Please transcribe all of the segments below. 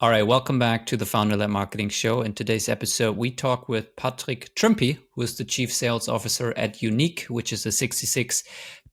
All right, welcome back to the Founder-Led Marketing Show. In today's episode, we talk with Patrick Trümpi, who is the Chief Sales Officer at Unique, which is a 66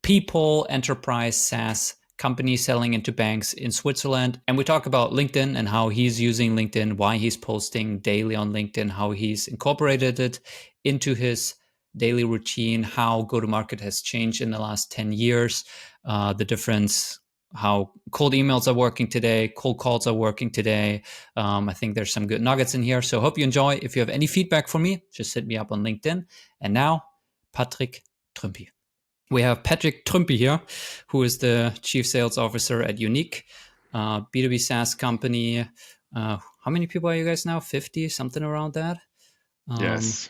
people enterprise SaaS company selling into banks in Switzerland. And we talk about LinkedIn and how he's using LinkedIn, why he's posting daily on LinkedIn, how he's incorporated it into his daily routine, how go-to-market has changed in the last 10 years, the difference, how cold emails are working today, cold calls are working today. I think there's some good nuggets in here. So hope you enjoy. If you have any feedback for me, just hit me up on LinkedIn. And now, Patrick Trümpi. We have Patrick Trümpi here, who is the Chief Sales Officer at Unique, B2B SaaS company. How many people are you guys now? 50, something around that? Yes.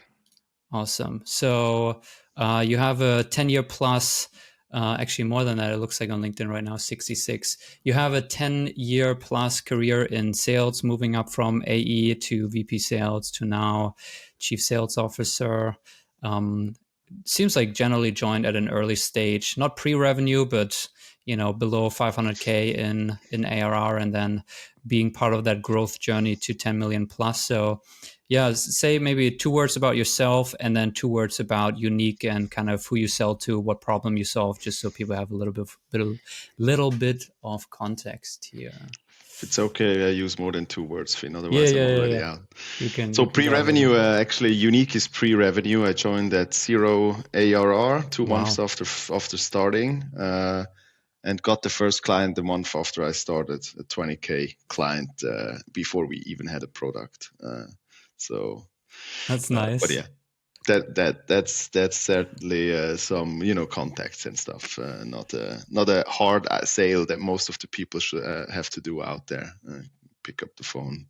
Awesome. So you have a 10-year plus, actually more than that, it looks like on LinkedIn right now, 66. You have a 10-year plus career in sales, moving up from AE to VP sales to now Chief Sales Officer. Seems like generally joined at an early stage, not pre-revenue, but below 500K in ARR, and then being part of that growth journey to 10 million plus. So yeah, say maybe 2 words about yourself and then 2 words about Unique and kind of who you sell to, what problem you solve, just so people have a little bit of context here. If it's okay, I use more than 2 words, Finn. Otherwise, I'm already out. So pre-revenue, actually, Unique is pre-revenue. I joined at 0 ARR 2 months after starting, and got the first client the month after I started, a 20K client before we even had a product. So that's nice. But yeah, that's certainly some contacts and stuff. Not a hard sale that most of the people should have to do out there. Pick up the phone,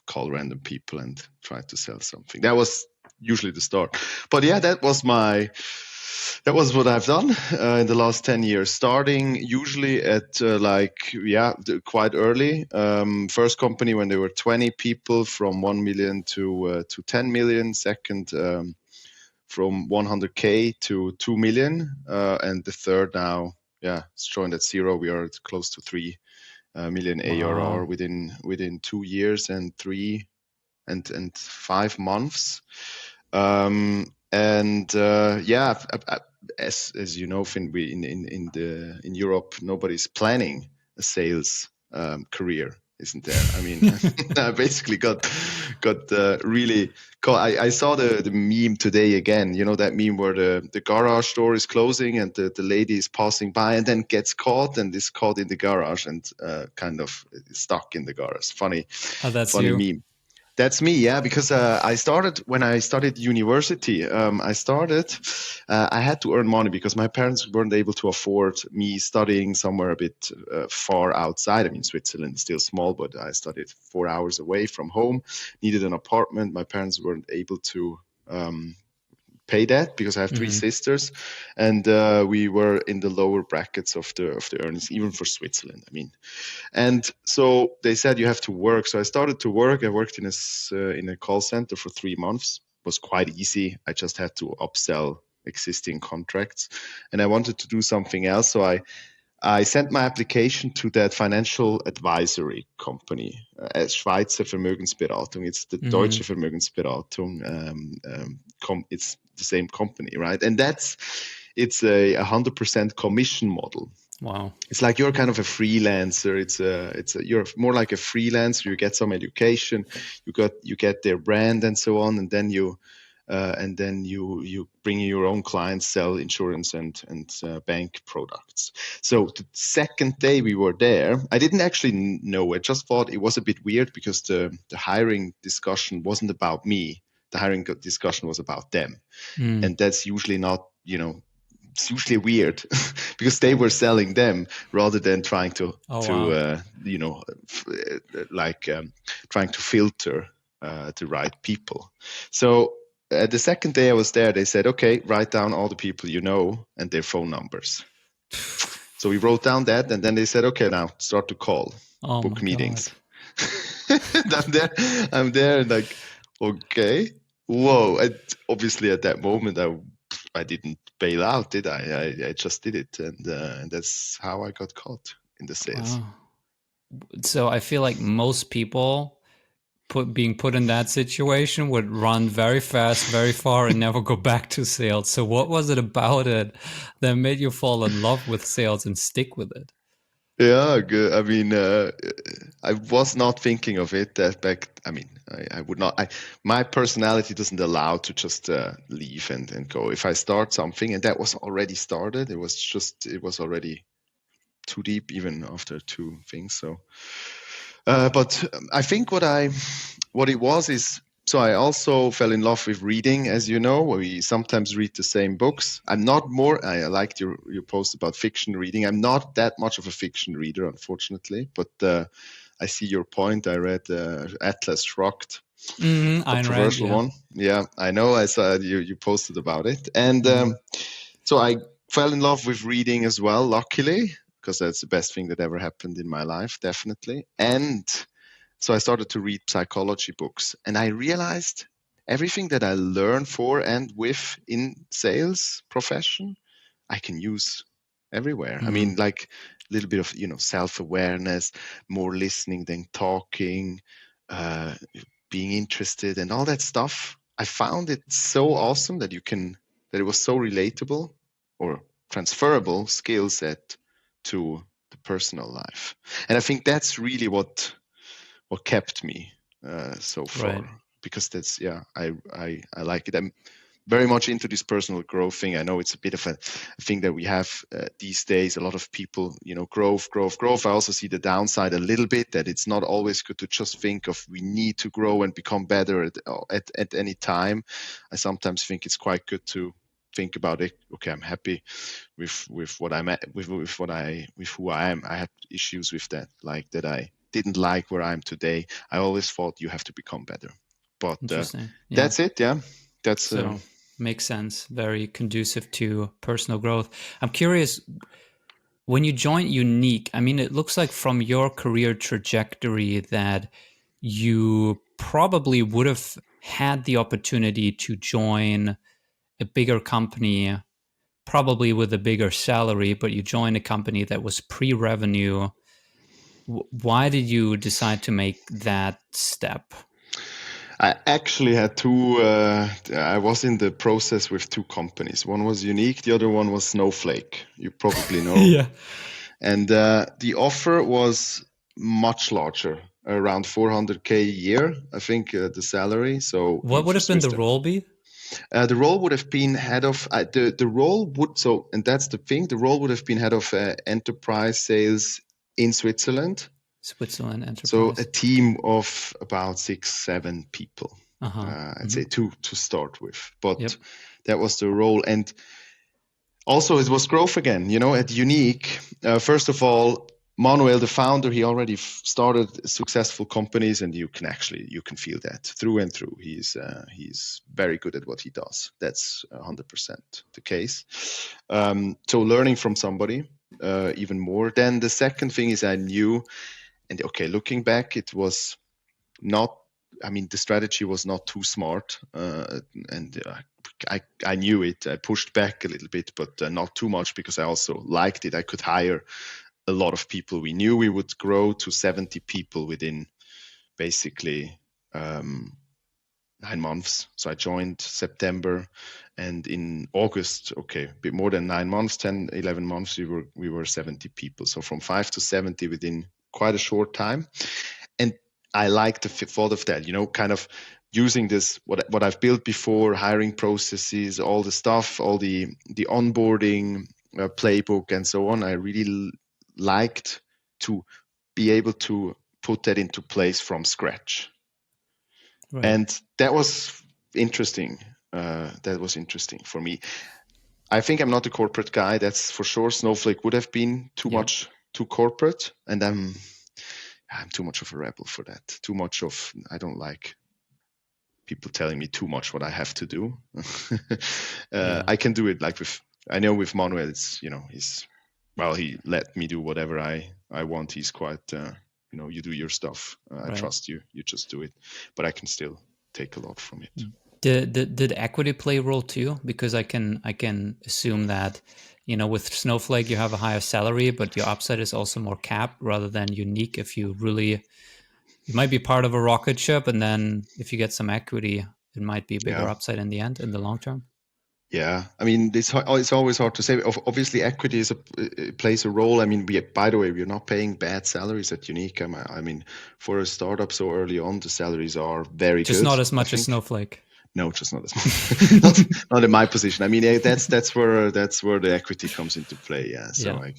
call random people, and try to sell something. That was usually the start. But yeah, that was what I've done in the last 10 years, starting usually at quite early. First company when there were 20 people, from 1 million to 10 million. Second, from 100K to 2 million. And the third now, it's joined at 0. We are close to 3 million ARR within 2 years and 5 months. As you know, Finn, we in Europe, nobody's planning a sales career, isn't there? I mean, I basically got really caught. I saw the meme today again. You know that meme where the garage door is closing and the lady is passing by and then gets caught and is caught in the garage and kind of stuck in the garage. Funny meme. That's me, yeah, because when I started university, I had to earn money because my parents weren't able to afford me studying somewhere a bit far outside. I mean, Switzerland is still small, but I studied 4 hours away from home, needed an apartment. My parents weren't able to pay that because I have 3 sisters, and we were in the lower brackets of the earnings, even for Switzerland. I mean, and so they said you have to work. So I started to work. I worked in a call center for 3 months. It was quite easy. I just had to upsell existing contracts, and I wanted to do something else. So I sent my application to that financial advisory company, Schweizer Vermögensberatung. It's the Deutsche Vermögensberatung. It's the same company, right? And it's a 100% commission model. Wow. It's like you're kind of a freelancer. You're more like a freelancer. You get some education, you get their brand and so on, and then you bring your own clients, sell insurance and bank products. So the second day we were there, I didn't actually know. I just thought it was a bit weird because the hiring discussion wasn't about me. The hiring discussion was about them, and that's usually not, it's usually weird because they were selling them rather than trying to trying to filter the right people. So the second day I was there, they said, okay, write down all the people you know and their phone numbers. So we wrote down that, and then they said, okay, now start to call, book meetings. I'm there and like, okay, whoa. And obviously at that moment, I didn't bail out, did I? I just did it. And that's how I got caught in the sales. Wow. So I feel like most people being put in that situation would run very fast, very far, and never go back to sales. So what was it about it that made you fall in love with sales and stick with it? Yeah, good. I mean, I was not thinking of it that back. I mean, I would not. My personality doesn't allow to just leave and go. If I start something, and that was already started, it was already too deep, even after two things. So, but I think what it was is. So I also fell in love with reading, as you know. We sometimes read the same books. I'm not more. I liked your post about fiction reading. I'm not that much of a fiction reader, unfortunately. But I see your point. I read Atlas Shrugged, Ayn Rand, controversial yeah. one. Yeah, I know. I saw you posted about it, and so I fell in love with reading as well. Luckily, because that's the best thing that ever happened in my life, definitely. And so I started to read psychology books, and I realized everything that I learned for and with in sales profession, I can use everywhere. I mean, like a little bit of self-awareness, more listening than talking, uh, being interested, and all that stuff. I found it so awesome that it was so relatable or transferable skill set to the personal life, and I think that's really what kept me so Right. far, because that's I like it. I'm very much into this personal growth thing. I know it's a bit of a thing that we have these days. A lot of people, growth. I also see the downside a little bit, that it's not always good to just think of we need to grow and become better at any time. I sometimes think it's quite good to think about it. Okay, I'm happy with what I'm at, with who I am. I had issues with that, like that I didn't like where I am today. I always thought you have to become better, but Interesting. Yeah. that's it. Yeah, that's So makes sense. Very conducive to personal growth. I'm curious, when you joined Unique, I mean, it looks like from your career trajectory that you probably would have had the opportunity to join a bigger company, probably with a bigger salary, but you joined a company that was pre-revenue. Why did you decide to make that step? I actually had two. I was in the process with two companies. One was Unique, the other one was Snowflake. You probably know. Yeah. And the offer was much larger, around 400K a year, I think, the salary. So What would for have been Swiss, the role be? the role would have been head of the role would so, and that's the thing. The role would have been head of enterprise sales in Switzerland. Switzerland So a Enterprise. team of about 6, 7 people. Uh-huh. I'd say two to start with, but Yep. that was the role. And also it was growth again, at Unique. First of all, Manuel, the founder, he already started successful companies, and you can feel that through and through. He's very good at what he does. That's 100% the case. So learning from somebody, even more. Then the second thing is I knew, and okay, looking back, it was not. I mean, the strategy was not too smart, and I knew it. I pushed back a little bit, but not too much, because I also liked it. I could hire a lot of people. We knew we would grow to 70 people within basically 9 months. So I joined September, and in August, okay, a bit more than 9 months, 10, 11 months, we were 70 people. So from 5 to 70 within quite a short time. And I like the thought of that, kind of using this, what I've built before, hiring processes, all the stuff, all the onboarding playbook and so on. I really liked to be able to put that into place from scratch. Right. And that was interesting. That was interesting for me. I think I'm not a corporate guy, that's for sure. Snowflake would have been Yep. too corporate, and I'm too much of a rebel for that. I don't like people telling me too much what I have to do. Yeah. I can do it I know with Manuel, he let me do whatever I want. He's quite, you do your stuff. I Right. trust you. You just do it. But I can still take a lot from it. Did equity play a role too? Because I can assume that, with Snowflake you have a higher salary, but your upside is also more capped rather than unique. If you really, you might be part of a rocket ship, and then if you get some equity, it might be a bigger Yeah. upside in the end, in the long term. Yeah, I mean, it's always hard to say. Obviously, equity it plays a role. I mean, by the way, we're not paying bad salaries at Unique. I mean, for a startup so early on, the salaries are very Just good, not as I much as think. Snowflake. No, just not as much. Not in my position. I mean, that's where the equity comes into play. Yeah, so Yeah, I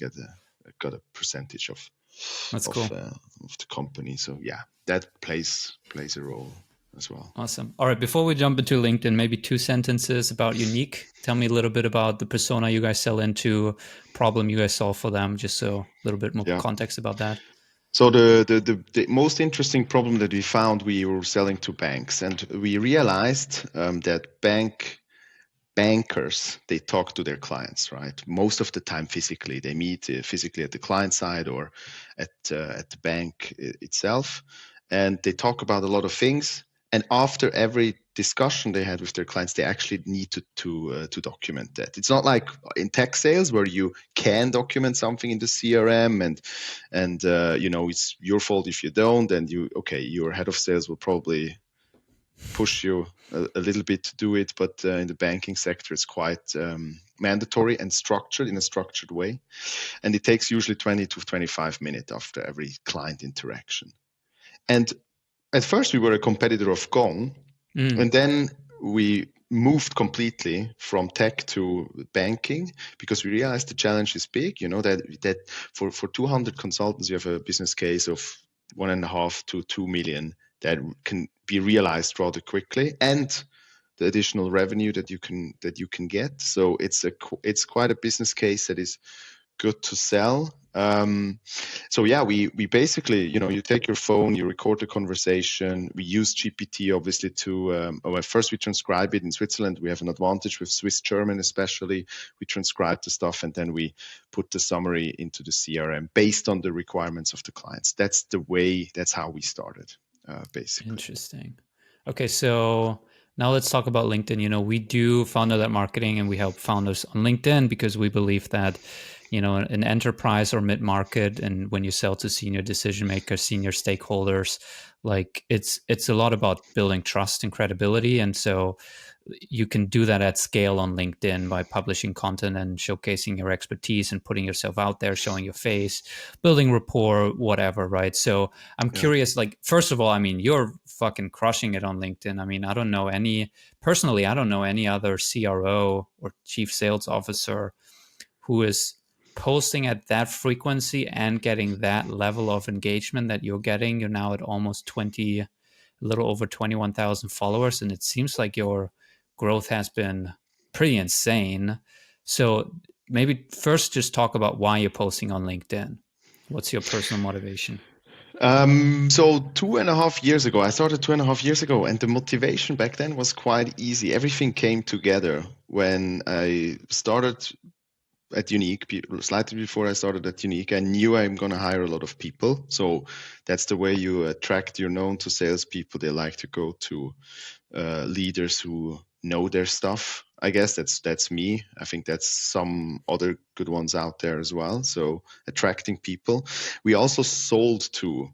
got a percentage that's of cool. of the company. So yeah, that plays a role as well. Awesome. All right, before we jump into LinkedIn, maybe 2 sentences about Unique. Tell me a little bit about the persona you guys sell into, problem you guys solve for them, just so a little bit more Yeah. context about that. So the most interesting problem that we found, we were selling to banks, and we realized that bankers, they talk to their clients, right? Most of the time physically, they meet physically at the client side or at the bank itself, and they talk about a lot of things. And after every discussion they had with their clients, they actually need to document that. It's not like in tech sales where you can document something in the CRM, and it's your fault if you don't, and your head of sales will probably push you a little bit to do it, but in the banking sector, it's quite mandatory and structured in a structured way. And it takes usually 20 to 25 minutes after every client interaction. And at first, we were a competitor of Gong, and then we moved completely from tech to banking because we realized the challenge is big. That for 200 consultants, you have a business case of 1.5 to 2 million that can be realized rather quickly, and the additional revenue that you can get. So it's quite a business case that is good to sell. So yeah, we basically, you take your phone, you record the conversation. We use GPT obviously to, first we transcribe it in Switzerland. We have an advantage with Swiss German, especially. We transcribe the stuff and then we put the summary into the CRM based on the requirements of the clients. That's how we started, basically. Interesting. Okay, so now let's talk about LinkedIn. We do founder-led marketing, and we help founders on LinkedIn because we believe that, an enterprise or mid-market, and when you sell to senior decision makers, senior stakeholders, like it's a lot about building trust and credibility. And so you can do that at scale on LinkedIn by publishing content and showcasing your expertise and putting yourself out there, showing your face, building rapport, whatever, right? So I'm curious, like, first of all, I mean, you're fucking crushing it on LinkedIn. I mean, I don't know any other CRO or chief sales officer who is posting at that frequency and getting that level of engagement that you're getting. You're now at almost a little over 21,000 followers, and it seems like your growth has been pretty insane. So maybe first just talk about why you're posting on LinkedIn. What's your personal motivation? So 2.5 years ago, I started 2.5 years ago, and the motivation back then was quite easy. Everything came together when I started at Unique. Slightly before I started at Unique, I knew I'm going to hire a lot of people. So that's the way you attract your known to salespeople. They like to go to leaders who know their stuff. I guess that's me. I think that's some other good ones out there as well. So attracting people. We also sold to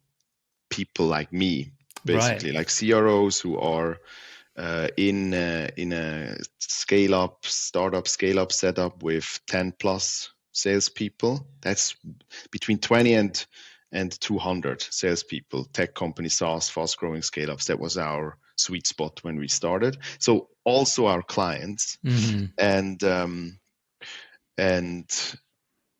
people like me, basically, Right. like CROs who are in a startup scale up setup with 10 plus salespeople. That's between 20 and 200 salespeople. Tech company, SaaS, fast growing scale ups. That was our sweet spot when we started. So also our clients, and and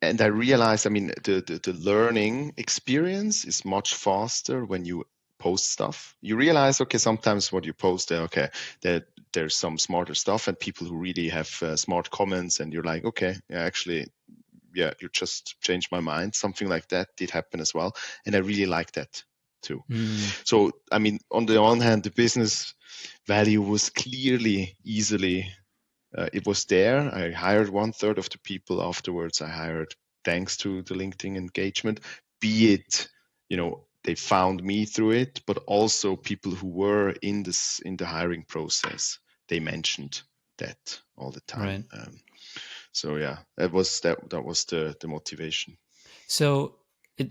and I realized, I mean, the learning experience is much faster when you post stuff. You realize, okay, sometimes what you post, okay, that there's some smarter stuff and people who really have smart comments, and you're like, okay, yeah, actually, yeah, you just changed my mind. Something like that did happen as well, and I really like that too. So, I mean, on the one hand, the business value was clearly, easily it was there. I hired 1/3 of the people afterwards. I hired thanks to the LinkedIn engagement, be it, they found me through it, but also people who were in the hiring process. they mentioned that all the time. Right. So yeah, that was the motivation. So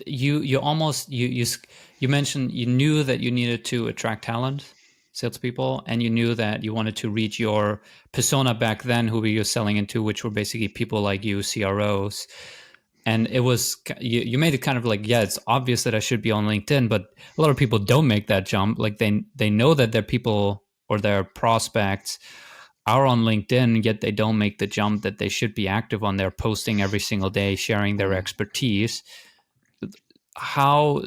you almost you mentioned you knew that you needed to attract talent, salespeople, and you knew that you wanted to reach your persona back then, who you're selling into, which were basically people like you, CROs. And it was you made it kind of like, yeah, it's obvious that I should be on LinkedIn, but a lot of people don't make that jump. Like they know that their people or their prospects are on LinkedIn, yet they don't make the jump that they should be active on there, posting every single day, sharing their expertise. How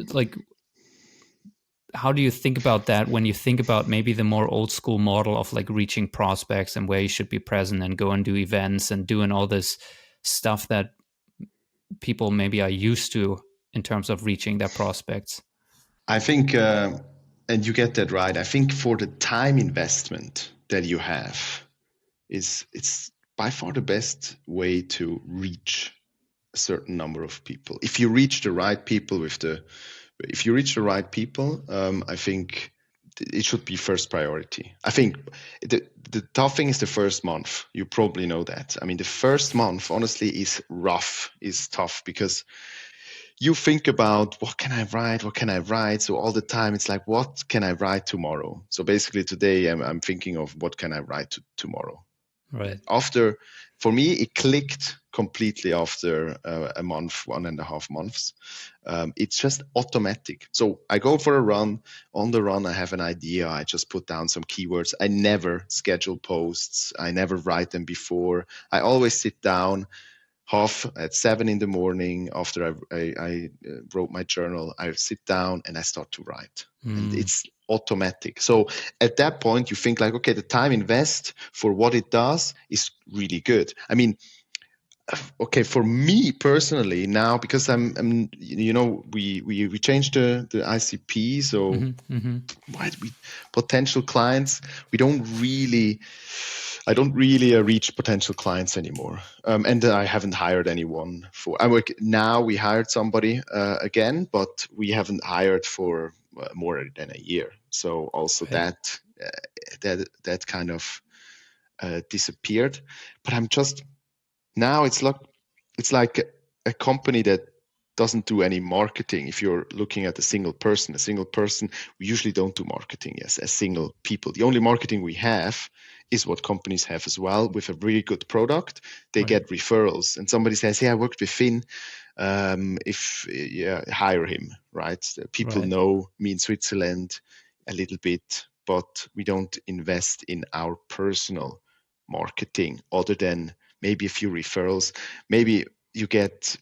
how do you think about that when you think about maybe the more old school model of like reaching prospects and where you should be present and go and do events and doing all this stuff that people maybe are used to in terms of reaching their prospects? I think, and you get that right. I think for the time investment that you have, it's by far the best way to reach a certain number of people. If you reach the right people I think it should be first priority. I think the tough thing is the first month. You probably know that. I mean, the first month, honestly, is rough, is tough, because you think about what can I write? So all the time it's like, what can I write tomorrow? So basically today I'm thinking of what can I write tomorrow. Right. For me, it clicked completely after a month, 1.5 months. It's just automatic. So I go for a run. On the run, I have an idea. I just put down some keywords. I never schedule posts. I never write them before. I always sit down half at 7 a.m. after I wrote my journal. I sit down and I start to write. And it's automatic. So at that point, you think like, okay, the time invest for what it does is really good. I mean, okay, for me personally now, because I'm we changed the ICP, so why do we potential clients? I don't really reach potential clients anymore, and I haven't hired anyone for. Now we hired somebody again, but we haven't hired for more than a year. So also Right. that kind of disappeared. But I'm just now it's like a company that doesn't do any marketing. If you're looking at a single person, we usually don't do marketing as single people. The only marketing we have is what companies have as well. With a really good product, they get referrals, and somebody says, "Hey, I worked with Finn. Hire him." Right? People know me in Switzerland a little bit, but we don't invest in our personal marketing other than maybe a few referrals. Maybe you get,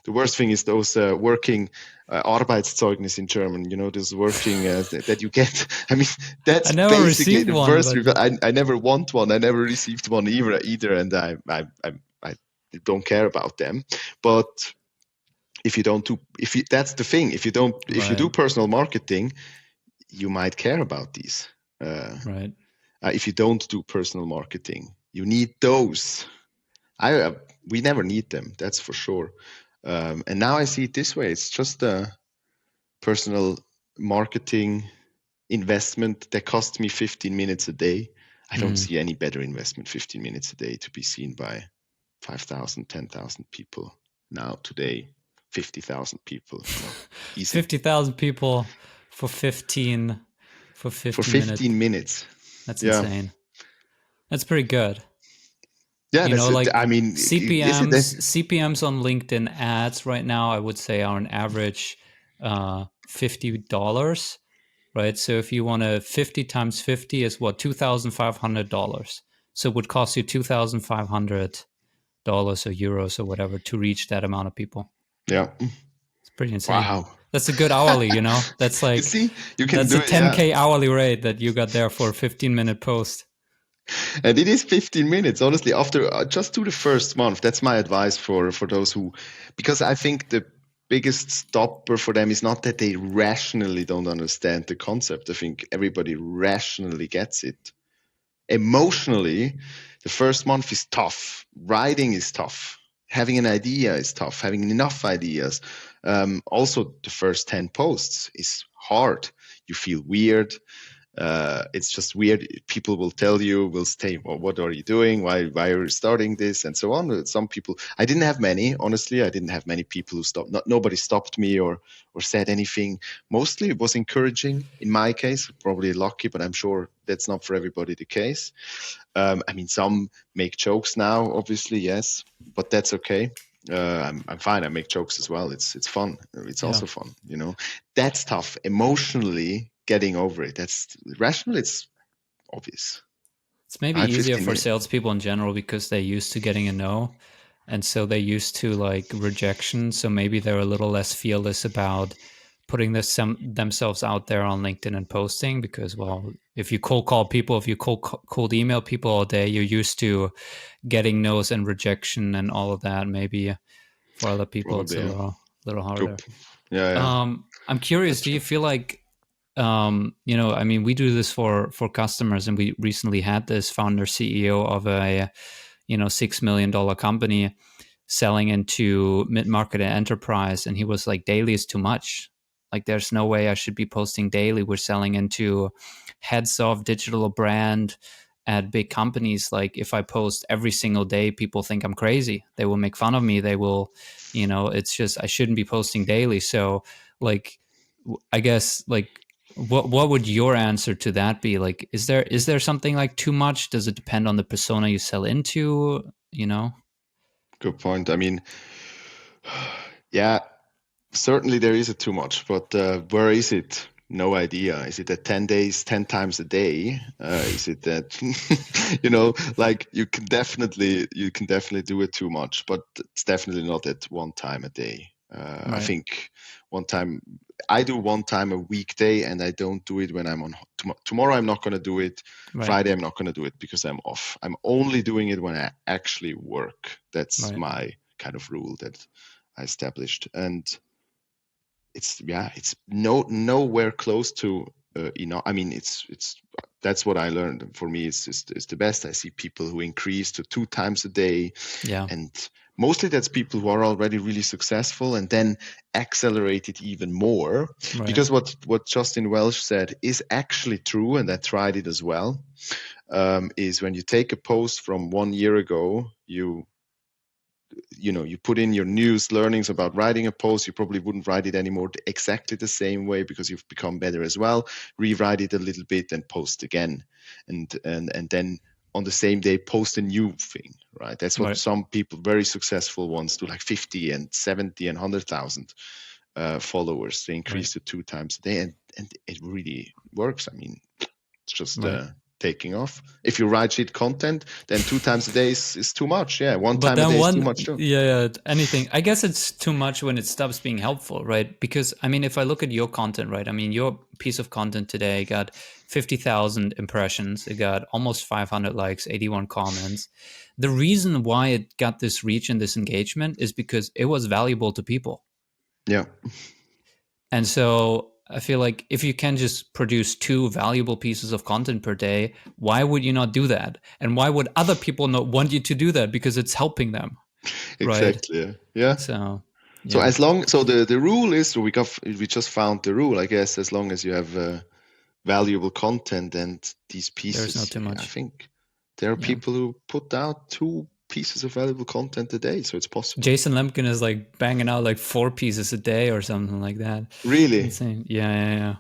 the worst thing is those working Arbeitszeugnis in German, those working that you get. I mean, that's I never basically received the one, first. but I never want one. I never received one either, and I don't care about them. But if you don't do, that's the thing. If you do personal marketing, you might care about these. If you don't do personal marketing, you need those. We never need them, that's for sure. And now I see it this way. It's just a personal marketing investment that costs me 15 minutes a day. I don't see any better investment 15 minutes a day to be seen by 5,000, 10,000 people. Now today, 50,000 people. Easy. 50,000 people for 15 minutes. That's insane. That's pretty good. Yeah, like I mean, CPMs on LinkedIn ads right now, I would say, are on average $50, right? So if you want to 50 times 50 is what, $2,500. So it would cost you $2,500 or euros or whatever to reach that amount of people. Yeah, it's pretty insane. Wow, that's a good hourly. That's like you can that's do a 10K hourly rate that you got there for a 15-minute post. And it is 15 minutes, honestly, after just do the first month. That's my advice for those who, because I think the biggest stopper for them is not that they rationally don't understand the concept. I think everybody rationally gets it. Emotionally, the first month is tough. Writing is tough. Having an idea is tough. Having enough ideas. Also, the first 10 posts is hard. You feel weird. It's just weird. People will tell you, will say, well, what are you doing? Why are you starting this? And so on. Some people, I didn't have many, honestly. I didn't have many people who stopped. Nobody stopped me or said anything. Mostly it was encouraging in my case, probably lucky, but I'm sure that's not for everybody the case. I mean, some make jokes now, obviously, yes, but that's okay. I'm fine. I make jokes as well. It's fun. It's also fun. That's tough. Emotionally getting over it. That's rational. It's obvious. It's maybe I had easier 15 for minutes. salespeople in general because they're used to getting a no. And so they're used to like rejection. So maybe they're a little less fearless about putting themselves out there on LinkedIn and posting because, well, if you cold call people, if you cold email people all day, you're used to getting no's and rejection and all of that. Maybe for other people, it's Probably, a yeah. little Good. harder. Yeah. I'm curious, That's do you true. feel like I mean, we do this for customers, and we recently had this founder CEO of a $6 million company selling into mid-market and enterprise, and he was like, daily is too much. Like, there's no way I should be posting daily. We're selling into heads of digital brand at big companies. Like, if I post every single day, people think I'm crazy. They will make fun of me. They will, it's just, I shouldn't be posting daily. So like, I guess, like, what would your answer to that be? Like, is there something like too much? Does it depend on the persona you sell into? Good point. I mean, yeah, certainly there is a too much, but where is it? No idea. Is it at 10 days, 10 times a day? Is it that, like you can definitely do it too much, but it's definitely not at one time a day. I Right. think I do one time a weekday, and I don't do it when I'm on tomorrow. I'm not going to do it. Right. Friday, I'm not going to do it because I'm off. I'm only doing it when I actually work. That's Right. my kind of rule that I established. And it's nowhere close to I mean, it's that's what I learned. For me, it's the best. I see people who increase to 2 times a day, Yeah. and mostly that's people who are already really successful and then accelerate it even more. Right. Because what Justin Welsh said is actually true, and I tried it as well. Is when you take a post from 1 year ago, you put in your news learnings about writing a post. You probably wouldn't write it anymore exactly the same way because you've become better as well. Rewrite it a little bit and post again, and then on the same day post a new thing. Right, that's what Right. some people, very successful ones, do, like 50 and 70 and 100,000 followers. They Right. increase to 2 times a day, and it really works. I mean, it's just Right. taking off. If you write shit content, then 2 times a day is too much. Yeah, one But time a then day is too much too. anything. I guess it's too much when it stops being helpful, right? Because I mean, if I look at your content, right? I mean, your piece of content today got 50,000 impressions. It got almost 500 likes, 81 comments. The reason why it got this reach and this engagement is because it was valuable to people. Yeah, And so I feel like if you can just produce 2 valuable pieces of content per day, why would you not do that? And why would other people not want you to do that? Because it's helping them, right? exactly. Yeah. So, So yeah, as long, so the rule is, so we just found the rule, I guess. As long as you have valuable content and these there's not pieces, too I much. think there are Yeah. people who put out 2 pieces of valuable content a day, so it's possible. Jason Lemkin is like banging out like 4 pieces a day or something like that. Really? Insane. Yeah.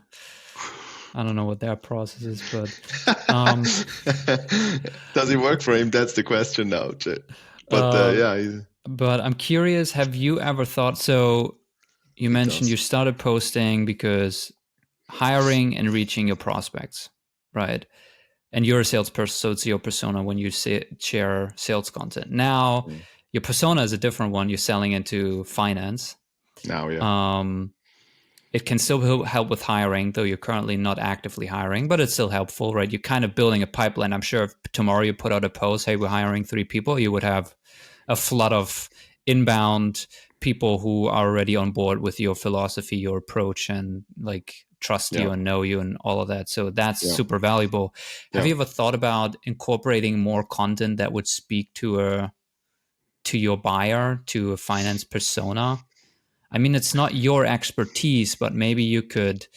I don't know what their process is, but um Does it work for him? That's the question now. But uh yeah, but I'm curious, have you ever thought, so you he mentioned you does. started posting because hiring and reaching your prospects, right? And you're a salesperson, so it's your persona when you share sales content. Now, Mm. your persona is a different one. You're selling into finance. Now, yeah. Um, it can still help with hiring, though you're currently not actively hiring, but it's still helpful, right? You're kind of building a pipeline. I'm sure if tomorrow you put out a post, hey, we're hiring 3 people, you would have a flood of inbound people who are already on board with your philosophy, your approach, and like trust Yeah, you and know you and all of that. So that's yeah, super valuable. Have yeah. you ever thought about incorporating more content that would speak to your buyer, to a finance persona? I mean, it's not your expertise, but maybe you could,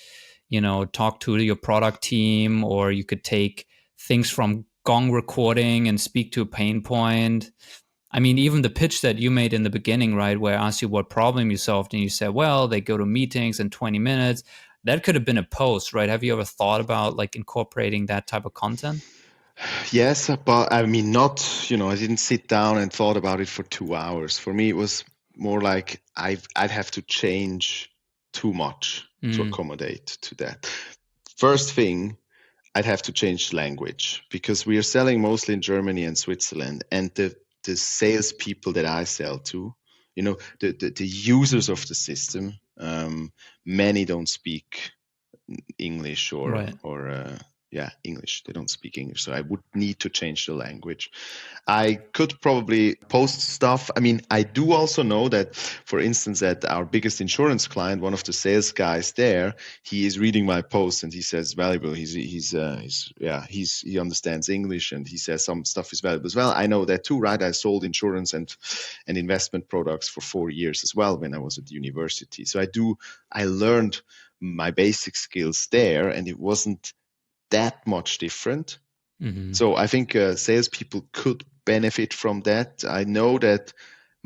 talk to your product team, or you could take things from Gong recording and speak to a pain point. I mean, even the pitch that you made in the beginning, right, where I asked you what problem you solved, and you said, well, they go to meetings in 20 minutes. That could have been a post, right? Have you ever thought about like incorporating that type of content? Yes, but I mean, not, I didn't sit down and thought about it for 2 hours. For me, it was more like I'd have to change too much to accommodate to that. First thing, I'd have to change language because we are selling mostly in Germany and Switzerland, and the salespeople that I sell to, the users of the system, many don't speak English Right. or English. They don't speak English, so I would need to change the language. I could probably post stuff. I mean, I do also know that, for instance, that our biggest insurance client, one of the sales guys there, he is reading my post and he says valuable. He understands English and he says some stuff is valuable as well. I know that too, right? I sold insurance and investment products for 4 years as well when I was at university. So I learned my basic skills there, and it wasn't that much different. So I think salespeople could benefit from that. I know that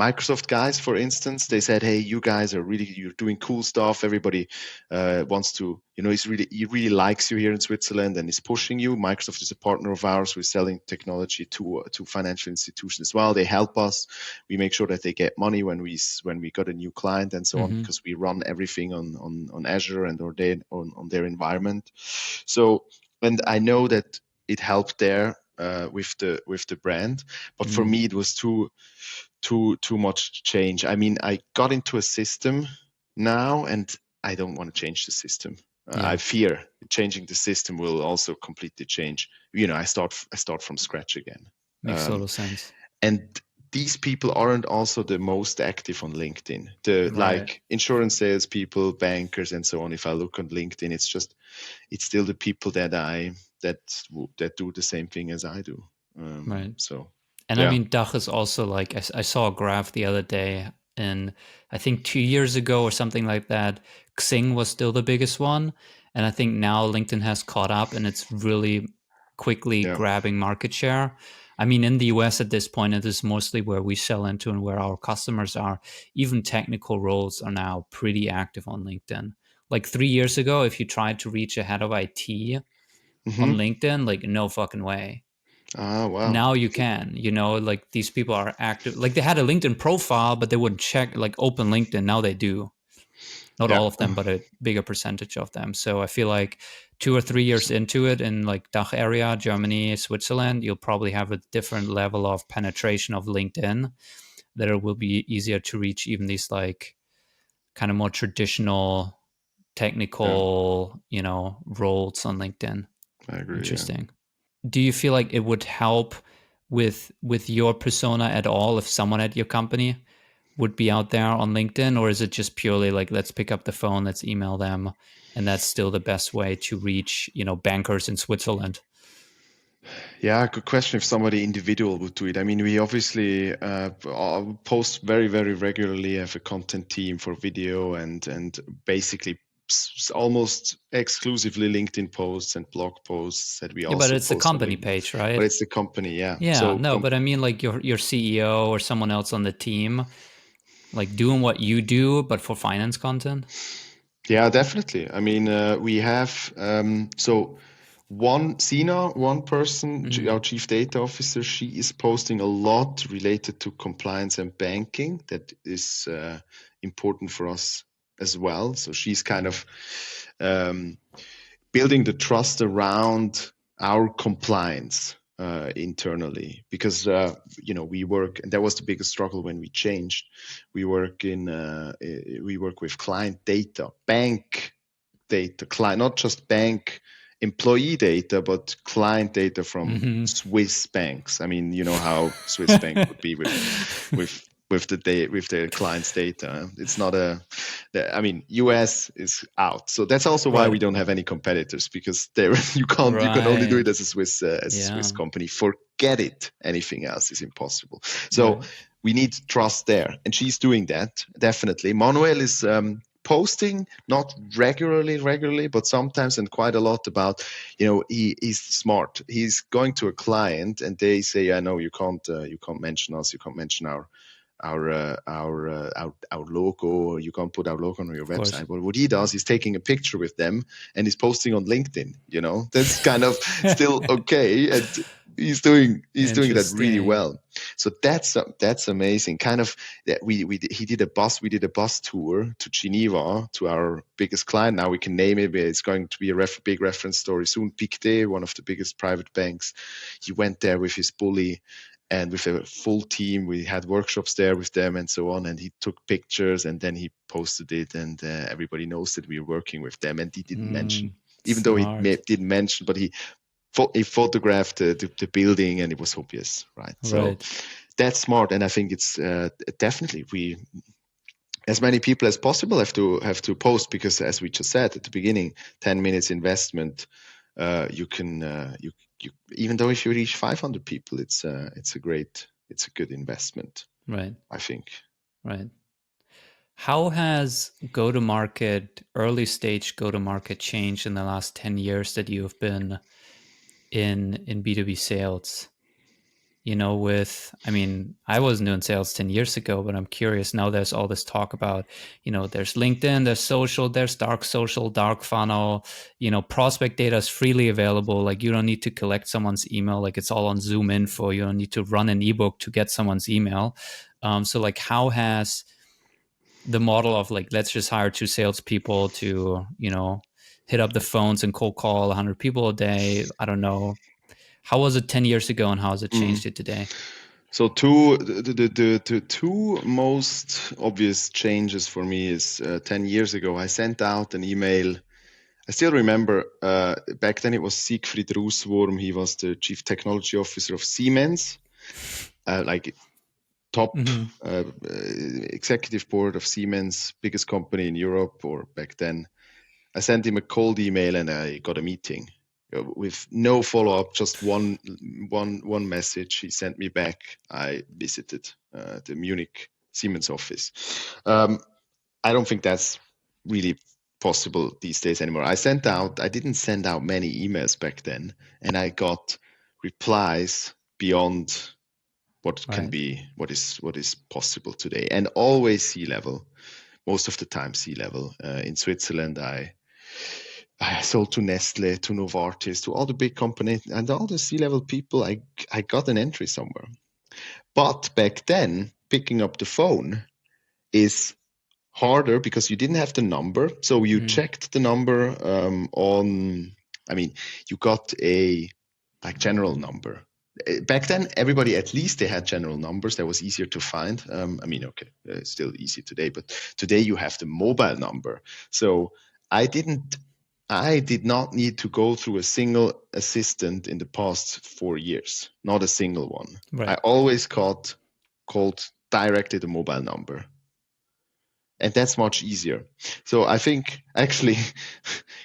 Microsoft guys, for instance, they said, "Hey, you guys you're doing cool stuff. Everybody wants to, he really likes you here in Switzerland and is pushing you." Microsoft is a partner of ours. We're selling technology to financial institutions as well. They help us. We make sure that they get money when we got a new client and so on, because we run everything on Azure and on their environment. So, and I know that it helped there with the brand, but for me it was too much change. I mean, I got into a system now, and I don't want to change the system. I fear changing the system will also completely change. I start from scratch again. Makes total sense. And these people aren't also the most active on LinkedIn. Right. Like insurance salespeople, bankers, and so on. If I look on LinkedIn, it's still the people that do the same thing as I do. Right. So. And I mean, DACH is also like, I saw a graph the other day, and I think 2 years ago or something like that, Xing was still the biggest one. And I think now LinkedIn has caught up and it's really quickly grabbing market share. I mean, in the US at this point, it is mostly where we sell into and where our customers are. Even technical roles are now pretty active on LinkedIn. Like 3 years ago, if you tried to reach a head of IT on LinkedIn, like no fucking way. Ah, wow. Now you can, like these people are active. Like they had a LinkedIn profile, but they wouldn't check, like open LinkedIn. Now they do. Not all of them, but a bigger percentage of them. So I feel like 2 or 3 years into it in like DACH area, Germany, Switzerland, you'll probably have a different level of penetration of LinkedIn, that it will be easier to reach even these like kind of more traditional technical, roles on LinkedIn. I agree. Interesting. Do you feel like it would help with your persona at all if someone at your company would be out there on LinkedIn, or is it just purely like, let's pick up the phone, let's email them, and that's still the best way to reach, bankers in Switzerland? Yeah, good question. If somebody individual would do it, I mean, we obviously post very, very regularly. Have a content team for video and basically almost exclusively LinkedIn posts and blog posts that we also. But it's the post on company LinkedIn. page, right? But it's the company, yeah. Yeah, So no, but I mean like your CEO or someone else on the team, like doing what you do, but for finance content. Yeah, definitely. I mean, we have one person, our chief data officer, she is posting a lot related to compliance and banking. That is important for us as well. So she's kind of building the trust around our compliance internally, because we work, and that was the biggest struggle when we changed. We work with client data, bank data, client, not just bank employee data, but client data from Swiss banks. I mean, you know how Swiss bank would be with their clients' data. It's not US is out, so that's also why we don't have any competitors, because there you can only do it as a Swiss company. Forget it. Anything else is impossible. So we need trust there, and she's doing that definitely. Manuel is posting not regularly, but sometimes and quite a lot about, he's smart. He's going to a client and they say, "I know you can't mention us, you can't mention our logo. You can't put our logo on your website." But what he does is taking a picture with them and he's posting on LinkedIn. That's kind of still okay, and he's doing that really well. So that's amazing. Kind of that we did a bus tour to Geneva to our biggest client. Now we can name it. It's going to be a big reference story soon. Pictet, one of the biggest private banks. He went there with his bully. And with a full team, we had workshops there with them and so on. And he took pictures and then he posted it. And everybody knows that we are working with them. And he didn't mention, even though he didn't mention, but he photographed the building and it was obvious, right? So that's smart. And I think it's definitely as many people as possible have to post, because as we just said at the beginning, 10 minutes investment, you can even though if you reach 500 people, it's a good investment, right? I think. Right. How has early stage go-to-market changed in the last 10 years that you have been in B2B sales? I wasn't doing sales 10 years ago, but I'm curious now. There's all this talk about, there's LinkedIn, there's social, there's dark social, dark funnel, prospect data is freely available. Like, you don't need to collect someone's email. Like, it's all on Zoom info. You don't need to run an ebook to get someone's email. So like, how has the model of like, let's just hire 2 salespeople to, hit up the phones and cold call 100 people a day, I don't know, how was it 10 years ago and how has it changed it today? So the two most obvious changes for me is 10 years ago, I sent out an email. I still remember back then it was Siegfried Russwurm. He was the chief technology officer of Siemens, like top executive board of Siemens, biggest company in Europe, or back then. I sent him a cold email and I got a meeting with no follow-up, just one message. He sent me back. I visited the Munich Siemens office. I don't think that's really possible these days anymore. I didn't send out many emails back then, and I got replies beyond what can be, what is possible today, and always C-level. Most of the time C-level. In Switzerland, I sold to Nestle, to Novartis, to all the big companies, and all the C-level people, I got an entry somewhere. But back then, picking up the phone is harder because you didn't have the number. So you checked the number you got a general number. Back then, everybody, at least they had general numbers. That was easier to find. It's still easy today, but today you have the mobile number. So I did not need to go through a single assistant in the past 4 years, not a single one. Right. I always called directly the mobile number. And that's much easier. So I think actually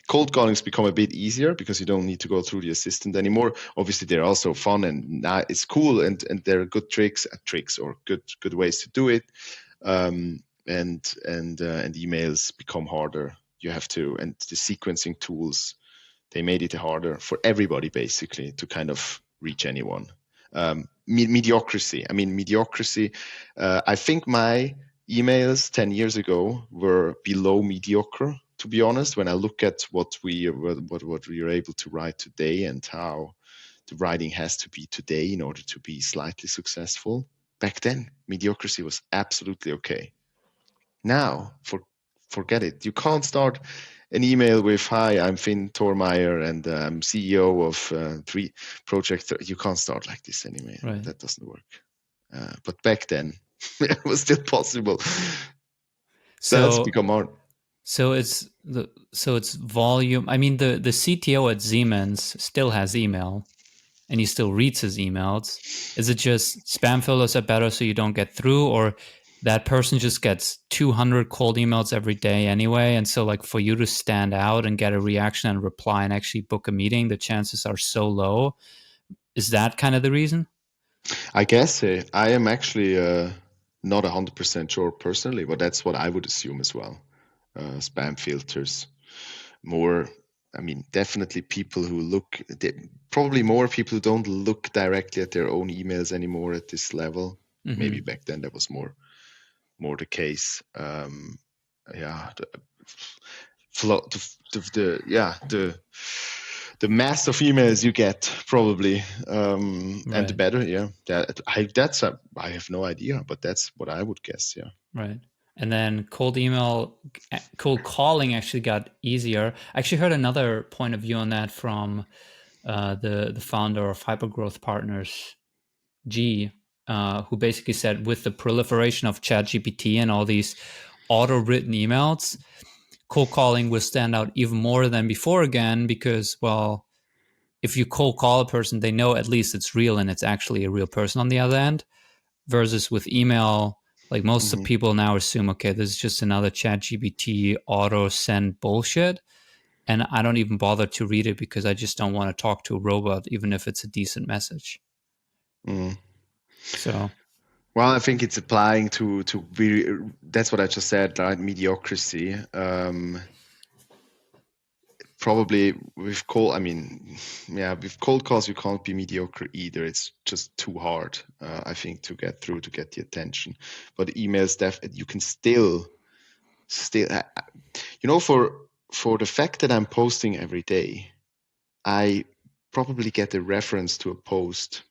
cold calling has become a bit easier because you don't need to go through the assistant anymore. Obviously, they're also fun and it's cool and there are good tricks or good ways to do it. And emails become harder. You have to, and the sequencing tools, they made it harder for everybody basically to kind of reach anyone. Mediocrity. I think my emails 10 years ago were below mediocre, to be honest, when I look at what we are able to write today and how the writing has to be today in order to be slightly successful. Back then, mediocrity was absolutely okay. Now, forget it. You can't start an email with, "Hi, I'm Finn Thormeier and I'm CEO of 3 projects." You can't start like this anymore. Right. That doesn't work. But back then, it was still possible. So that's become hard. So it's volume. I mean, the CTO at Siemens still has email, and he still reads his emails. Is it just spam filters are better so you don't get through, or that person just gets 200 cold emails every day anyway? And so like for you to stand out and get a reaction and reply and actually book a meeting, the chances are so low. Is that kind of the reason? I guess I am actually not 100% sure personally, but that's what I would assume as well. spam filters, more. I mean, definitely people who look, probably more people who don't look directly at their own emails anymore at this level. Mm-hmm. Maybe back then that was more the case. Yeah, the mass of emails you get probably, and the Right. better. Yeah, I have no idea, but that's what I would guess. Yeah. Right. And then cold calling actually got easier. I actually heard another point of view on that from the founder of Hypergrowth Partners, G, who basically said with the proliferation of ChatGPT and all these auto-written emails, cold calling will stand out even more than before again because, well, if you cold call a person, they know at least it's real and it's actually a real person on the other end. Versus with email, like most of people now assume, okay, this is just another ChatGPT auto send bullshit. And I don't even bother to read it because I just don't want to talk to a robot, even if it's a decent message. Mm. So, Well, I think it's applying to that's what I just said, right? Mediocrity. Probably with cold, I mean, yeah, with cold calls, you can't be mediocre either. It's just too hard, I think, to get through, to get the attention. But emails, you can still, for the fact that I'm posting every day, I probably get a reference to a post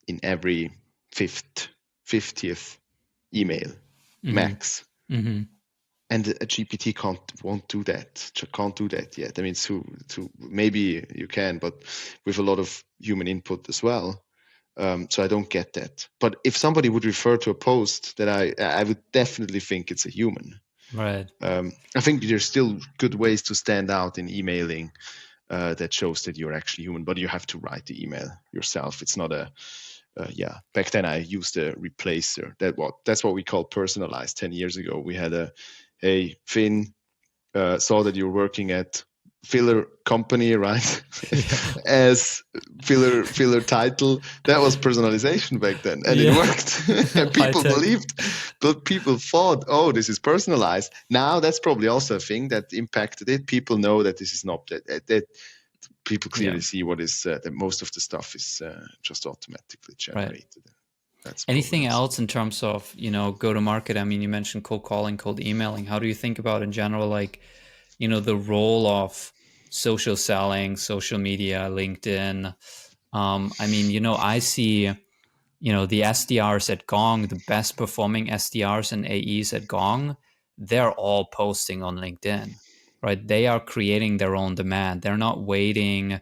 in every 50th email max. mm-hmm. And a GPT won't do that. Can't do that yet. I mean, maybe you can, but with a lot of human input as well. So I don't get that. But if somebody would refer to a post, that I would definitely think it's a human. Right. I think there's still good ways to stand out in emailing that shows that you're actually human, but you have to write the email yourself. It's not back then I used a replacer. That's what we call personalized. 10 years ago, we had hey, Finn, saw that you're working at filler company, right? As filler title. That was personalization back then, and it worked. And people believed, but people thought, oh, this is personalized. Now that's probably also a thing that impacted it. People know that this is not that people clearly see what is that most of the stuff is just automatically generated. Right. That's anything else in terms of, go to market? I mean, you mentioned cold calling, cold emailing. How do you think about in general, like, the role of social selling, social media, LinkedIn? I mean, I see, the SDRs at Gong, the best performing SDRs and AEs at Gong, they're all posting on LinkedIn, right? They are creating their own demand. They're not waiting.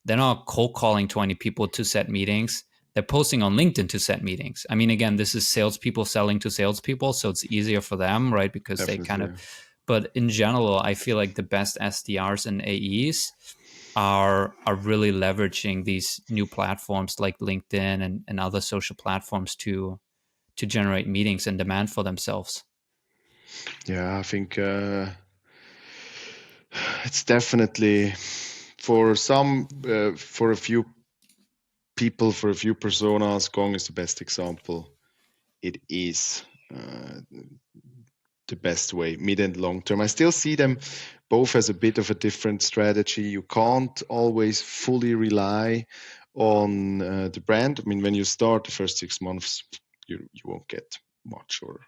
They're not cold calling 20 people to set meetings. They're posting on LinkedIn to set meetings. I mean, again, this is salespeople selling to salespeople, so it's easier for them, right? Because definitely, they kind of, but in general, I feel like the best SDRs and AEs are really leveraging these new platforms like LinkedIn and other social platforms to generate meetings and demand for themselves. Yeah, I think it's definitely for some, for a few people, for a few personas, Gong is the best example. It is the best way, mid and long term. I still see them both as a bit of a different strategy. You can't always fully rely on the brand. I mean, when you start the first 6 months, you won't get much, or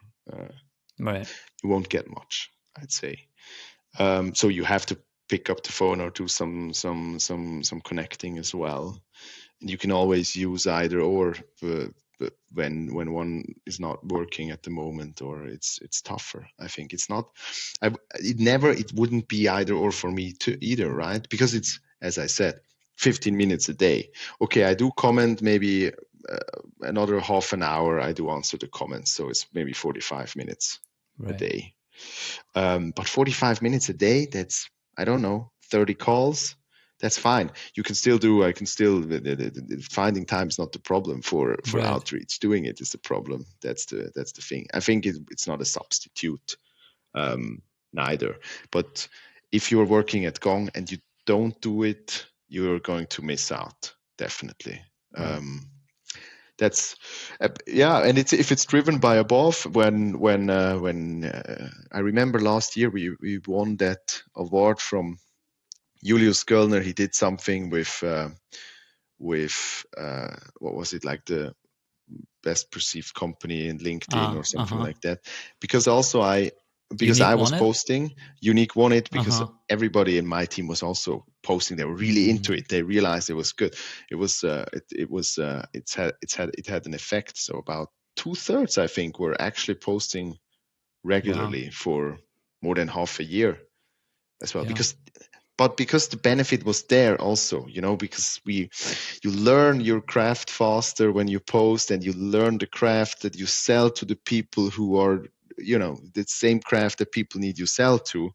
right. You won't get much, I'd say. So you have to pick up the phone or do some connecting as well. And you can always use either or. When one is not working at the moment, or it's tougher. I think it's not. It wouldn't be either or for me either, right? Because it's, as I said, 15 minutes a day. Okay, I do comment maybe another half an hour. I do answer the comments, so it's maybe 45 minutes a day. But 45 minutes a day, that's, I don't know, 30 calls. That's fine. You can still do. I can still. Finding time is not the problem for outreach. Doing it is the problem. That's the thing. I think it's not a substitute, neither. But if you're working at Gong and you don't do it, you're going to miss out, definitely. That's yeah, and it's if it's driven by above. When I remember last year we won that award from Julius Göllner. He did something with what was it, like the best perceived company in LinkedIn or something like that. Because I Unique was won it? posting, Unique won it because everybody in my team was also posting. They were really into it. They realized it was good. It had an effect. So about 2/3, I think, were actually posting regularly for more than half a year as well. Yeah. Because the benefit was there also, because you learn your craft faster when you post, and you learn the craft that you sell to the people who are, the same craft that people need you sell to.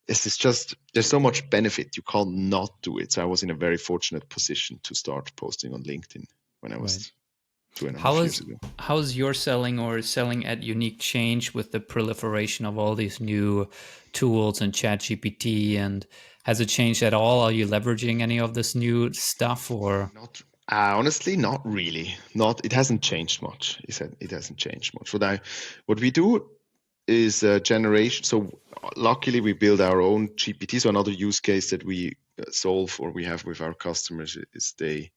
It's just, there's so much benefit. You can't not do it. So I was in a very fortunate position to start posting on LinkedIn when I was 2.5 years ago. How is your selling or selling at Unique changed with the proliferation of all these new tools and ChatGPT? And has it changed at all? Are you leveraging any of this new stuff, or? Not honestly, not really. It hasn't changed much. It hasn't changed much. What we do is generation. So luckily we build our own GPT. So another use case that we solve, or we have with our customers, is they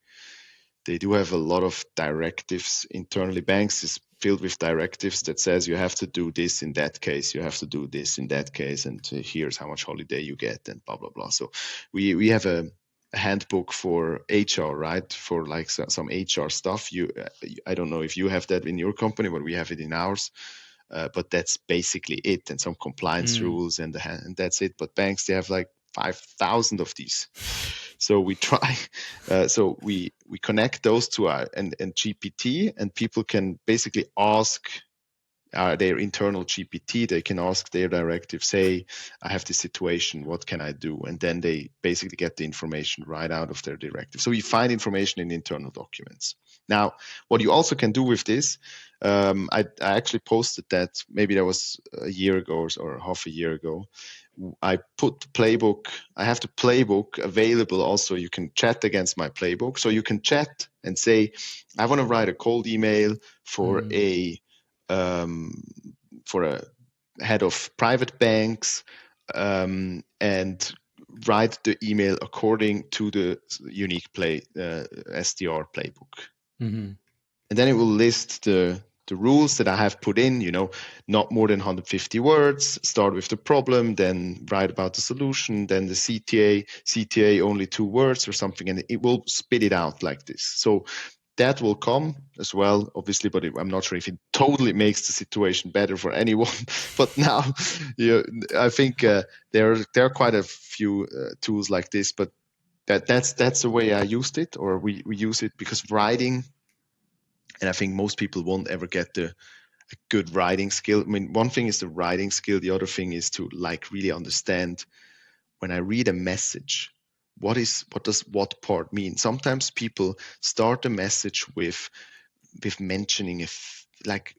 do have a lot of directives internally. Banks is filled with directives that says you have to do this in that case, you have to do this in that case, and here's how much holiday you get, and blah blah blah. So we have a handbook for HR, right? For like some HR stuff. I don't know if you have that in your company, but we have it in ours. But that's basically it, and some compliance rules, and that's it. But banks, they have like 5,000 of these. So we try, we connect those to our and GPT, and people can basically ask their internal GPT. They can ask their directive, say, I have this situation, what can I do? And then they basically get the information right out of their directive. So you find information in internal documents. Now, what you also can do with this, I actually posted that, maybe that was a year ago or half a year ago. I put the playbook, I have the playbook available also. You can chat against my playbook. So you can chat and say, I want to write a cold email for a head of private banks, and write the email according to the Unique SDR playbook. And then it will list the rules that I have put in, not more than 150 words, start with the problem, then write about the solution, then the CTA only 2 words or something, and it will spit it out like this. So that will come as well, obviously, but I'm not sure if it totally makes the situation better for anyone. But now, I think there are quite a few tools like this, but that's the way I used it, or we use it, because writing, and I think most people won't ever get a good writing skill. I mean, one thing is the writing skill. The other thing is to really understand, when I read a message, what does what part mean? Sometimes people start a message with mentioning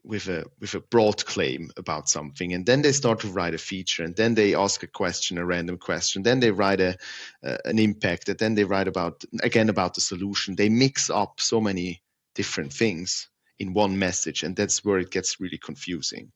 with a broad claim about something, and then they start to write a feature, and then they ask a random question, then they write an impact, and then they write about the solution. They mix up so many different things in one message, and that's where it gets really confusing.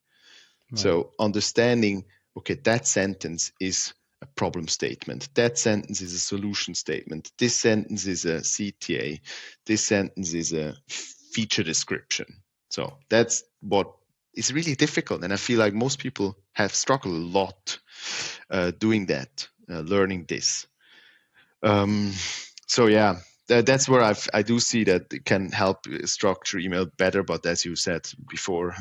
Right. So understanding, okay, that sentence is a problem statement, that sentence is a solution statement, this sentence is a CTA, this sentence is a feature description. So that's what is really difficult, and I feel like most people have struggled a lot doing that, learning this. So yeah, that's where I do see that it can help structure email better. But as you said before,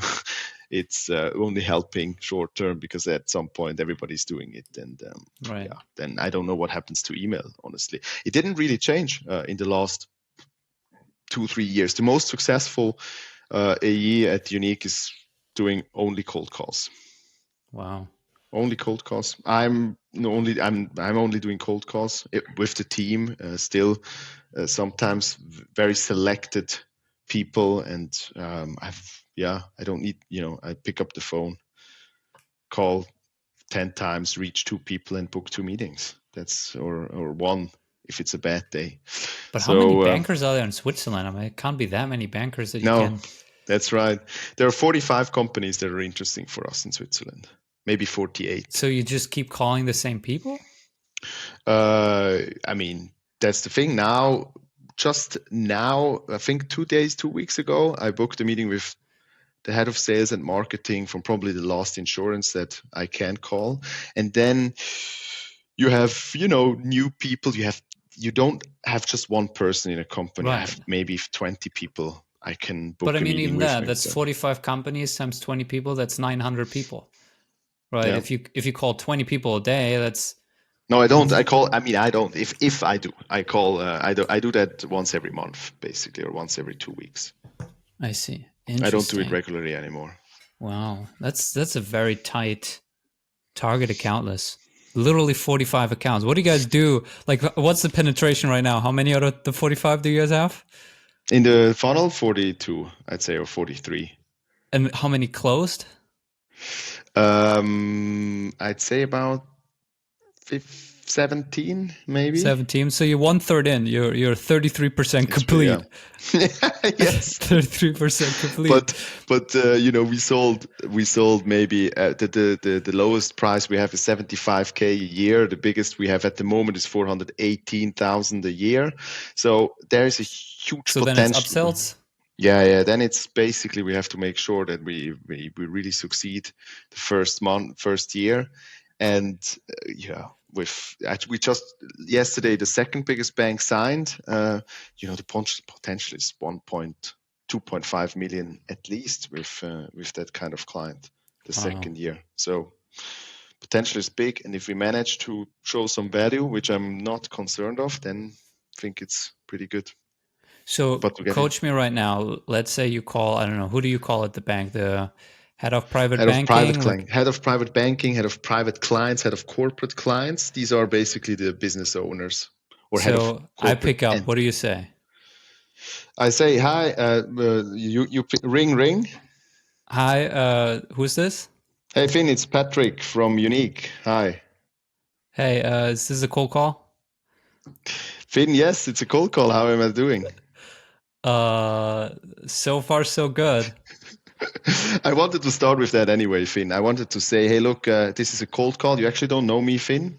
it's only helping short term, because at some point everybody's doing it, and Right. yeah, then I don't know what happens to email. Honestly, it didn't really change in the last 2-3 years. The most successful AE at Unique is doing only cold calls. Wow. Only cold calls. I'm only doing cold calls with the team. Still, sometimes very selected people, and I don't need. I pick up the phone, call 10 times, reach 2 people, and book 2 meetings. That's or one. if it's a bad day. But how many So bankers are there in Switzerland? I mean, it can't be that many bankers that you no, can. that's right. There are 45 companies that are interesting for us in Switzerland, maybe 48. So you just keep calling the same people? I mean, that's the thing now. Just now, I think 2 weeks ago, I booked a meeting with the head of sales and marketing from probably the last insurance that I can call. And then you have, new people. You don't have just one person in a company. I Right. have maybe 20 people I can But book I a mean, meeting even with. that's 45 companies times 20 people. That's 900 people, right? Yeah. If you call 20 people a day, that's No, I don't. I don't. If I do, I call. I do that once every month, basically, or once every 2 weeks. I see. I don't do it Interesting. regularly anymore. Wow, that's a very tight target account list. Literally 45 accounts. What do you guys do? Like, what's the penetration right now? How many out of the 45 do you guys have? In the funnel, 42, I'd say, or 43. And how many closed? I'd say about 17, maybe. 17. So you're 1/3 in. You're 33% It's pretty, complete. yes. 33% complete. But we sold maybe the lowest price we have is 75K a year. The biggest we have at the moment is 418,000 a year. So there is a huge So potential. then it's upsells. Yeah. Then it's basically we have to make sure that we really succeed the first year, and we just yesterday the second biggest bank signed. The potential is 2.5 million at least with that kind of client the second year. So potential is big, and if we manage to show some value, which I'm not concerned of, then I think it's pretty good. So coach me right now. Let's say you call, I don't know, who do you call at the bank? The head of private banking? Head of private banking, head of private clients, head of corporate clients. These are basically the business owners or head of corporate. I pick up. What do you say? I say, hi, you ring. Hi, who's this? Hey, Finn, it's Patrick from Unique. Hi. Hey, is this a cold call? Finn, yes, it's a cold call. How am I doing? So far, so good. I wanted to start with that anyway, Finn. I wanted to say, hey, look, this is a cold call. You actually don't know me, Finn.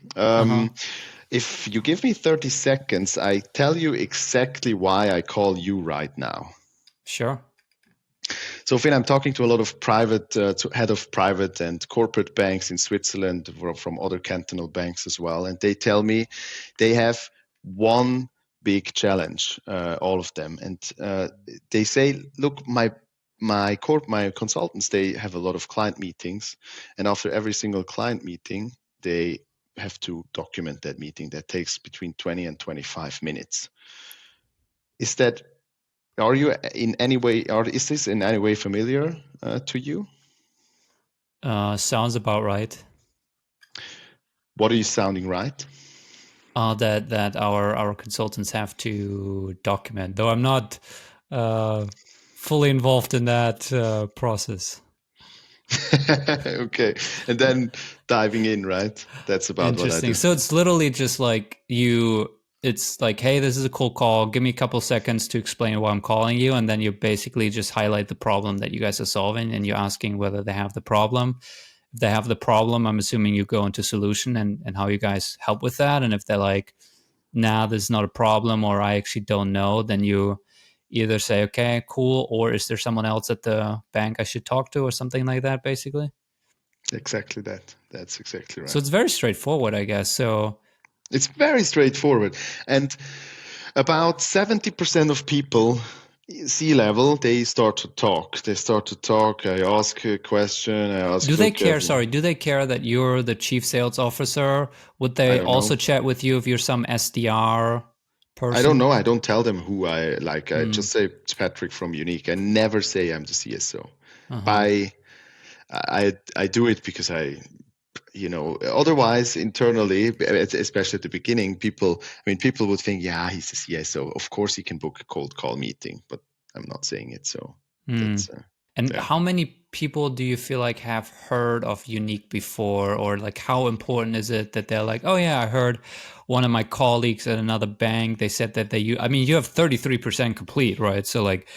If you give me 30 seconds, I tell you exactly why I call you right now. Sure. So, Finn, I'm talking to a lot of head of private and corporate banks in Switzerland, from other cantonal banks as well. And they tell me they have one big challenge, all of them. And they say, look, my consultants, they have a lot of client meetings. And after every single client meeting, they have to document that meeting. That takes between 20 and 25 minutes. Are you in any way, or is this in any way familiar to you? Sounds about right. What are you sounding right? That our consultants have to document, though I'm not fully involved in that process. Okay, and then diving in, right? That's about what I do. So it's literally just like it's like, hey, this is a cold call. Give me a couple seconds to explain why I'm calling you. And then you basically just highlight the problem that you guys are solving, and you're asking whether they have the problem. If they have the problem, I'm assuming you go into solution and how you guys help with that. And if they're like, nah, this is not a problem, or I actually don't know, then you either say, okay, cool, or is there someone else at the bank I should talk to, or something like that, basically? Exactly that. That's exactly right. So it's very straightforward, I guess. So it's very straightforward. And about 70% of people, C-level, they start to talk. I ask a question. do they care? Sorry, do they care that you're the chief sales officer? Would they also chat with you if you're some SDR person? I don't know. I don't tell them who I like. I just say it's Patrick from Unique. I never say I'm the CSO. I do it because otherwise internally, especially at the beginning, people would think, yeah, he's the CSO. Of course he can book a cold call meeting, but I'm not saying it. So and how many people do you feel like have heard of Unique before, or like how important is it that they're like, oh yeah, I heard one of my colleagues at another bank, they said that I mean, you have 33% complete, right? So like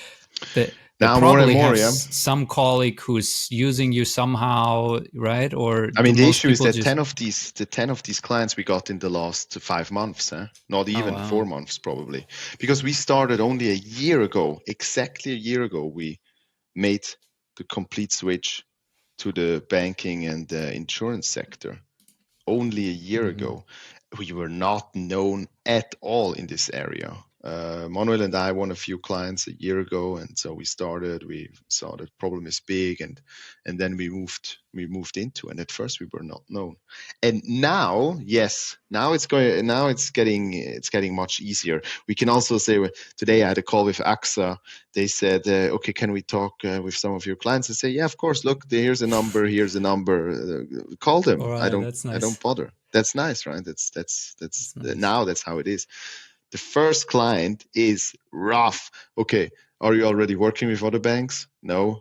they Now more and probably more, have yeah. some colleague who's using you somehow, right? Or I do mean, the most issue is people that just, 10 of these clients we got in the last 5 months, not oh even wow, 4 months probably, because we started only a year ago, exactly a year ago, we made the complete switch to the banking and insurance sector. Only a year ago, we were not known at all in this area. Manuel and I won a few clients a year ago, and so we started. We saw the problem is big, and then we moved into. And at first, we were not known. And now, yes, now it's going. Now it's getting much easier. We can also say today I had a call with AXA. They said, okay, can we talk with some of your clients? And say, yeah, of course. Look, here's a number. Here's a number. Call them. all I right, don't. that's I nice. don't bother. That's nice, right? That's nice. Now that's how it is. The first client is rough. Okay, are you already working with other banks? No.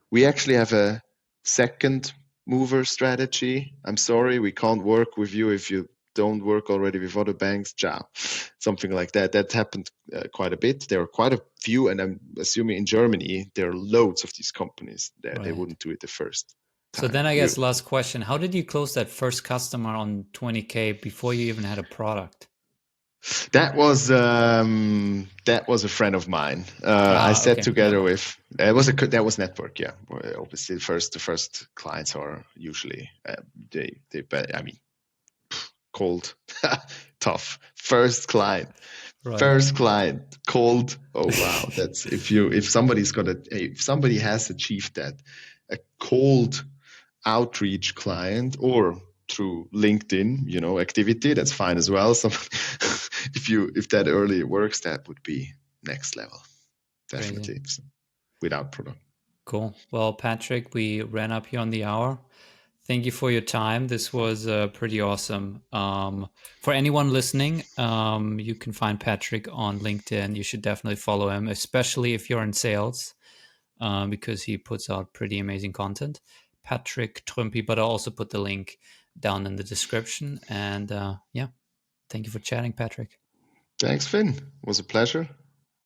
We actually have a second mover strategy. I'm sorry, we can't work with you if you don't work already with other banks. Ciao. Something like that. That happened quite a bit. There are quite a few, and I'm assuming in Germany there are loads of these companies that they Right. wouldn't do it the first So time. then I guess last question, how did you close that first customer on 20K before you even had a product? That was a friend of mine. I sat Okay, together network. with that was network. Yeah, obviously the first clients are usually I mean cold, tough. Right. First client cold. Oh wow, that's if somebody has achieved that, a cold outreach client or through LinkedIn, activity, that's fine as well. So if that early works, that would be next level, Crazy. definitely, without product. Cool. Well, Patrick, we ran up here on the hour. Thank you for your time. This was pretty awesome. For anyone listening, you can find Patrick on LinkedIn. You should definitely follow him, especially if you're in sales, because he puts out pretty amazing content. Patrick Trümpi, but I'll also put the link down in the description. And yeah, thank you for chatting, Patrick. Thanks, Finn. It was a pleasure.